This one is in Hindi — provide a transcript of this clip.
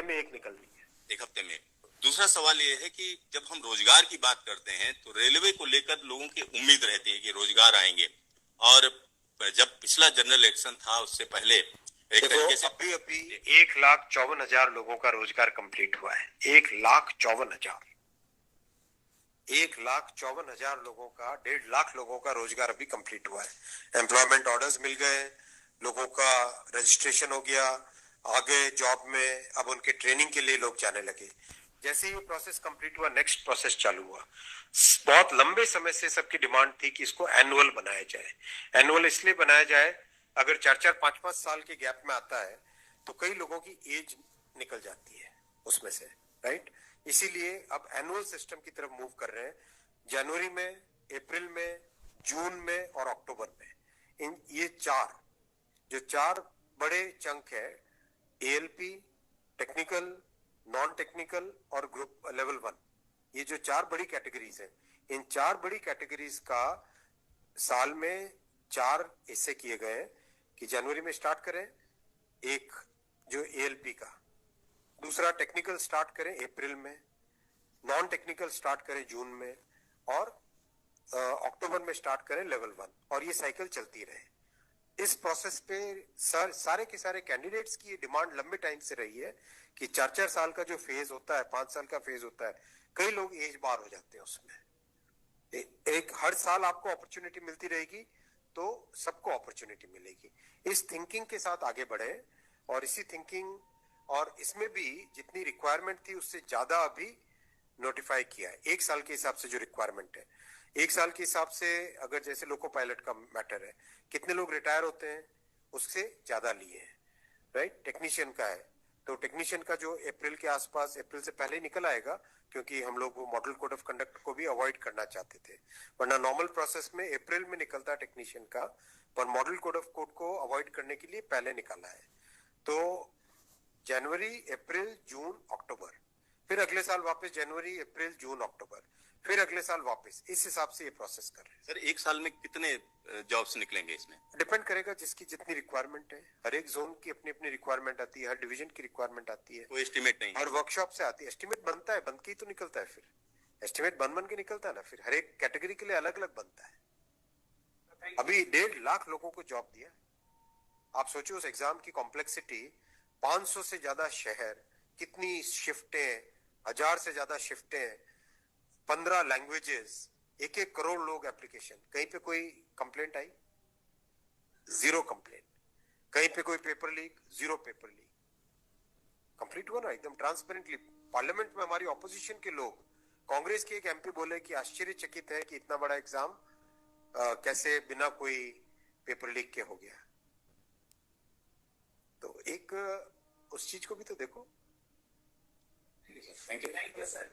में एक निकल रही है। एक हफ्ते में। दूसरा सवाल ये है कि जब हम रोजगार की बात करते हैं तो रेलवे को लेकर लोगों की उम्मीद रहती है कि रोजगार आएंगे, और जब पिछला जनरल इलेक्शन था उससे पहले एक तरीके से अभी 1,54,000 लोगों का रोजगार कंप्लीट हुआ है। 1,54,000 लोगों का, 1.5 लाख लोगों का रोजगार अभी कंप्लीट हुआ है। एम्प्लॉयमेंट ऑर्डर्स मिल गए, लोगों का रजिस्ट्रेशन हो गया, आगे जॉब में अब उनके ट्रेनिंग के लिए लोग जाने लगे। जैसे ही प्रोसेस कंप्लीट हुआ, नेक्स्ट प्रोसेस चालू हुआ। बहुत लंबे समय से सबकी डिमांड थी कि इसको एनुअल बनाया जाए। एनुअल इसलिए बनाया जाए, अगर 4-4, 5-5 साल के गैप में आता है तो कई लोगों की एज निकल जाती है उसमें से, राइट। इसीलिए अब एनुअल सिस्टम की तरफ मूव कर रहे हैं। जनवरी में, अप्रैल में, जून में और अक्टूबर में ये चार बड़े चंक है, एएलपी, टेक्निकल, नॉन टेक्निकल और ग्रुप लेवल 1, ये जो 4 बड़ी कैटेगरीज है, इन 4 बड़ी कैटेगरीज का साल में 4 हिस्से किए गए हैं कि जनवरी में स्टार्ट करें एक जो एएलपी का, दूसरा टेक्निकल स्टार्ट करें अप्रैल में, नॉन टेक्निकल स्टार्ट करें जून में और अक्टूबर में स्टार्ट करें लेवल 1, और ये साइकिल चलती रहे। इस प्रोसेस पे सारे के सारे कैंडिडेट्स की डिमांड लंबे टाइम से रही है कि 4-4 साल का जो फेज होता है, 5 साल का फेज होता है, कई लोग एज बार हो जाते हैं उसमें। एक हर साल आपको अपॉर्चुनिटी मिलती रहेगी तो सबको अपॉर्चुनिटी मिलेगी। इस थिंकिंग के साथ आगे बढ़े, और इसी थिंकिंग और इसमें भी जितनी रिक्वायरमेंट थी उससे ज्यादा अभी नोटिफाई किया है। 1 साल के हिसाब से जो रिक्वायरमेंट है, 1 साल के हिसाब से अगर जैसे लोको पायलट का मैटर है, कितने लोग रिटायर होते हैं उससे ज्यादा लिए हैं, राइट। टेक्नीशियन का है तो टेक्नीशियन का जो अप्रैल के आसपास, अप्रैल से पहले निकल आएगा, क्योंकि हम लोग वो मॉडल कोड ऑफ कंडक्ट को भी अवॉइड करना चाहते थे, वरना नॉर्मल प्रोसेस में अप्रैल में निकलता टेक्नीशियन का, पर मॉडल कोड ऑफ कोड को अवॉइड करने के लिए पहले निकाला है। तो जनवरी, अप्रैल, जून, अक्टूबर, फिर अगले साल वापस जनवरी, अप्रैल, जून, अक्टूबर, फिर अगले साल वापस, इस हिसाब से ये प्रोसेस कर रहे हैं। सर 1 साल में कितने जॉब्स निकलेंगे इसमें? डिपेंड करेगा जिसकी जितनी रिक्वायरमेंट है। हर एक जोन की अपनी अपनी रिक्वायरमेंट आती है, हर डिवीजन की रिक्वायरमेंट आती है, कोई एस्टिमेट नहीं, हर वर्कशॉप से आती है। एस्टिमेट बनता है, बन के ही तो निकलता है, फिर एस्टिमेट बन के निकलता है ना, फिर हर एक कैटेगरी के लिए अलग अलग बनता है। अभी 1.5 लाख लोगों को जॉब दिया। आप सोचो उस एग्जाम की कॉम्प्लेक्सिटी, 500 से ज्यादा शहर, कितनी शिफ्टें, 1000 से ज्यादा शिफ्टें, 15 लैंग्वेजेस, 1-1 करोड़ लोग एप्लीकेशन। कहीं पे कोई कंप्लेंट आई? 0 कंप्लेंट। कहीं पे कोई paper leak? 0 paper leak. Complete हुआ ना एकदम ट्रांसपेरेंटली। पार्लियामेंट में हमारी ऑपोजिशन के लोग, कांग्रेस के एक एमपी बोले कि आश्चर्यचकित है कि इतना बड़ा एग्जाम कैसे बिना कोई पेपर लीक के हो गया। तो एक उस चीज को भी तो देखो। Thank you sir.